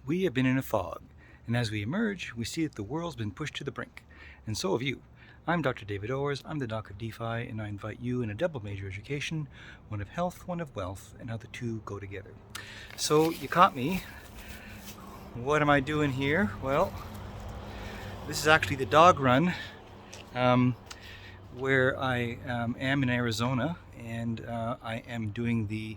We have been in a fog, and as we emerge, we see that the world's been pushed to the brink, and so have you. I'm Dr. David Owers, I'm the Doc of DeFi, and I invite you in a double major education, one of health, one of wealth, and how the two go together. So, you caught me. What am I doing here? Well, this is actually the dog run um, where I am in Arizona, and I am doing the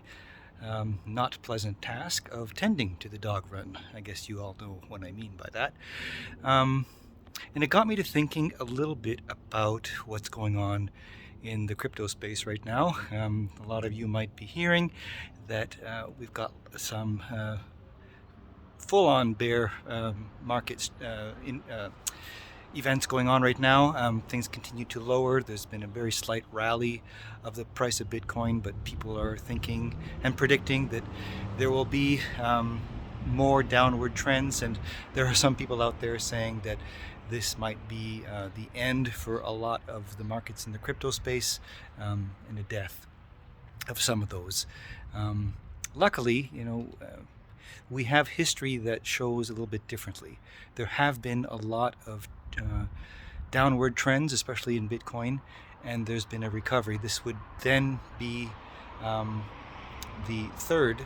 not pleasant task of tending to the dog run. I guess you all know what I mean by that. Um, and it got me to thinking a little bit about what's going on in the crypto space right now. A lot of you might be hearing that we've got some full-on bear markets events going on right now. Things continue to lower. There's been a very slight rally of the price of Bitcoin, but people are thinking and predicting that there will be more downward trends. And there are some people out there saying that this might be the end for a lot of the markets in the crypto space and a death of some of those. Luckily, we have history that shows a little bit differently. There have been a lot of downward trends, especially in Bitcoin, and there's been a recovery. This would then be the third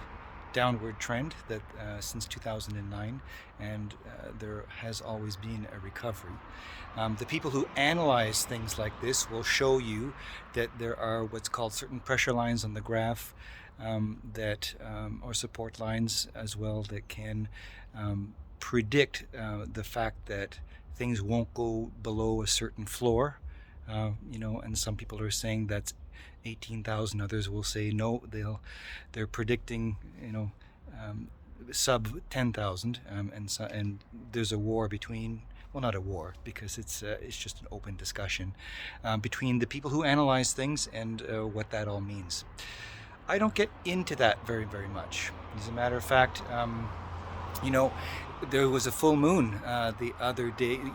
downward trend that since 2009, and there has always been a recovery. The people who analyze things like this will show you that there are what's called certain pressure lines on the graph or support lines as well, that can predict the fact that things won't go below a certain floor. And some people are saying that's 18,000. Others will say no, they're predicting sub 10,000, and there's a war between, well, not a war, because it's just an open discussion between the people who analyze things and what that all means. I don't get into that very, very much. As a matter of fact, there was a full moon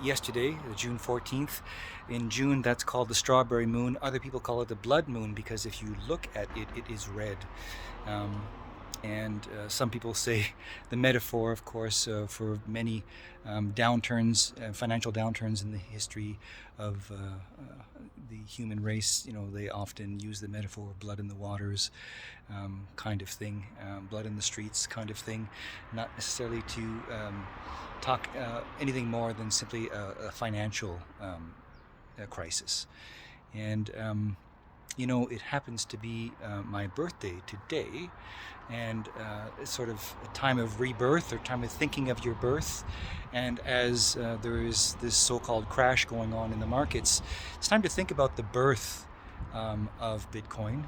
yesterday, June 14th. In June, that's called the strawberry moon. Other people call it the blood moon because if you look at it, it is red. And some people say the metaphor, of course, for many downturns, financial downturns in the history of the human race. They often use the metaphor of blood in the waters, kind of thing, blood in the streets, kind of thing, not necessarily to talk anything more than simply a financial crisis. And it happens to be my birthday today, and it's sort of a time of rebirth or time of thinking of your birth. And as there is this so-called crash going on in the markets, it's time to think about the birth of Bitcoin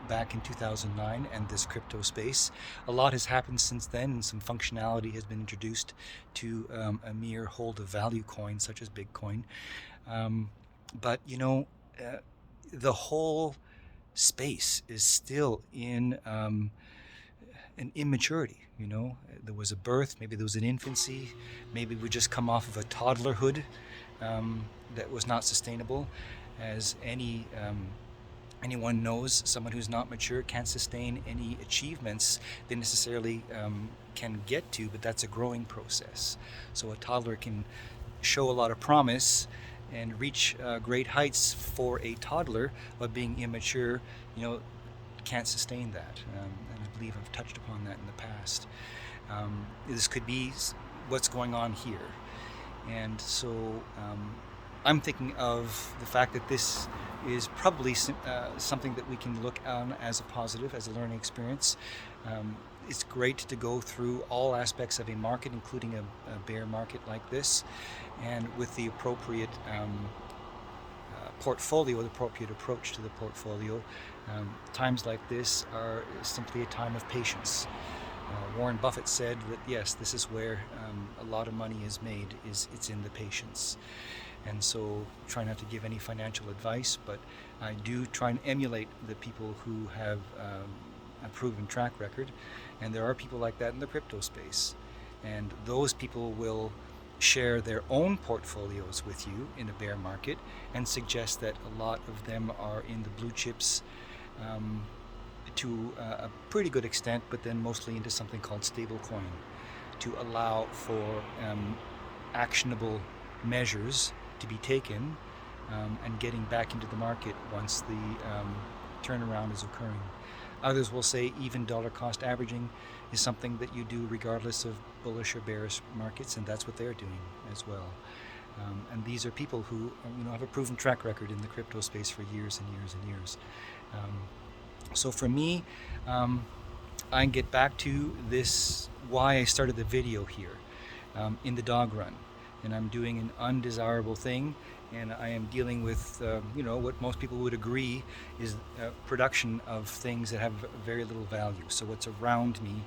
back in 2009 and this crypto space. A lot has happened since then, and some functionality has been introduced to a mere hold of value coin such as Bitcoin. But the whole space is still in an immaturity. There was a birth, maybe there was an infancy, maybe we just come off of a toddlerhood that was not sustainable. As anyone knows, someone who's not mature can't sustain any achievements they necessarily can get to, but that's a growing process. So a toddler can show a lot of promise and reach great heights for a toddler, but being immature, can't sustain that. And I believe I've touched upon that in the past. This could be what's going on here. And so I'm thinking of the fact that this is probably something that we can look on as a positive, as a learning experience. It's great to go through all aspects of a market, including a bear market like this, and with the appropriate portfolio, the appropriate approach to the portfolio. Times like this are simply a time of patience. Warren Buffett said that yes, this is where a lot of money is made, it's in the patience. And so try not to give any financial advice, but I do try and emulate the people who have a proven track record. And there are people like that in the crypto space. And those people will share their own portfolios with you in a bear market and suggest that a lot of them are in the blue chips to a pretty good extent, but then mostly into something called stablecoin to allow for actionable measures to be taken and getting back into the market once the turnaround is occurring. Others will say even dollar cost averaging is something that you do regardless of bullish or bearish markets, and that's what they're doing as well. And these are people who have a proven track record in the crypto space for years and years and years. So for me, I get back to this, why I started the video here in the dog run. And I'm doing an undesirable thing, and I am dealing with what most people would agree is production of things that have very little value. So what's around me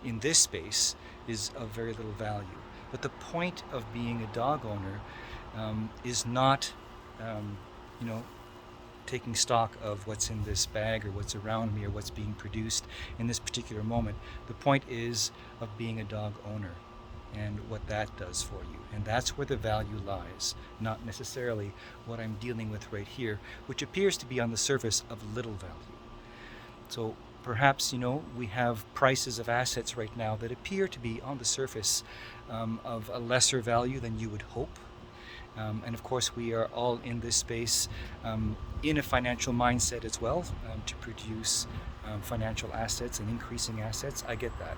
in this space is of very little value. But the point of being a dog owner is not taking stock of what's in this bag or what's around me or what's being produced in this particular moment. The point is of being a dog owner and what that does for you. And that's where the value lies, not necessarily what I'm dealing with right here, which appears to be on the surface of little value. So perhaps, we have prices of assets right now that appear to be on the surface of a lesser value than you would hope. And of course, we are all in this space in a financial mindset as well to produce financial assets and increasing assets. I get that.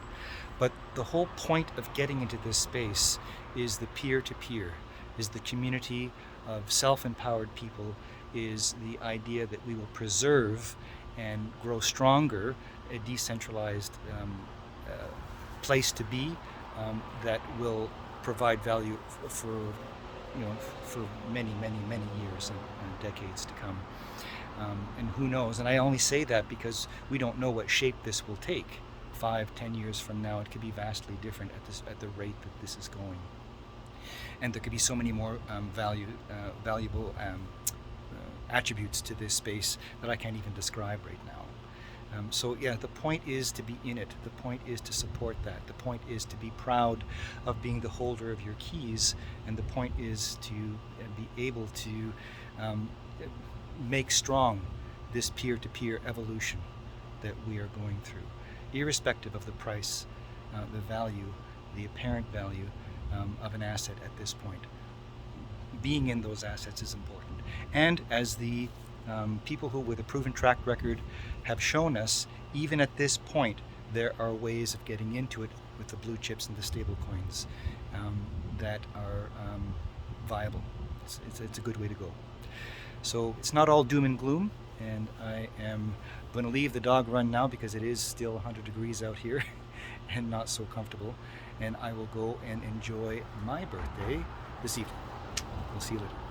But the whole point of getting into this space is the peer-to-peer, is the community of self-empowered people, is the idea that we will preserve and grow stronger a decentralized place to be that will provide value for many, many, many years and decades to come. And who knows? And I only say that because we don't know what shape this will take. 5-10 years from now, it could be vastly different at the rate that this is going. And there could be so many more valuable attributes to this space that I can't even describe right now. So yeah, the point is to be in it. The point is to support that. The point is to be proud of being the holder of your keys. And the point is to be able to make strong this peer-to-peer evolution that we are going through, irrespective of the price, the value, the apparent value of an asset at this point. Being in those assets is important. And as the people who with a proven track record have shown us, even at this point, there are ways of getting into it with the blue chips and the stable coins that are viable. It's a good way to go. So it's not all doom and gloom, and I am going to leave the dog run now because it is still 100 degrees out here and not so comfortable, and I will go and enjoy my birthday this evening. We'll see you later.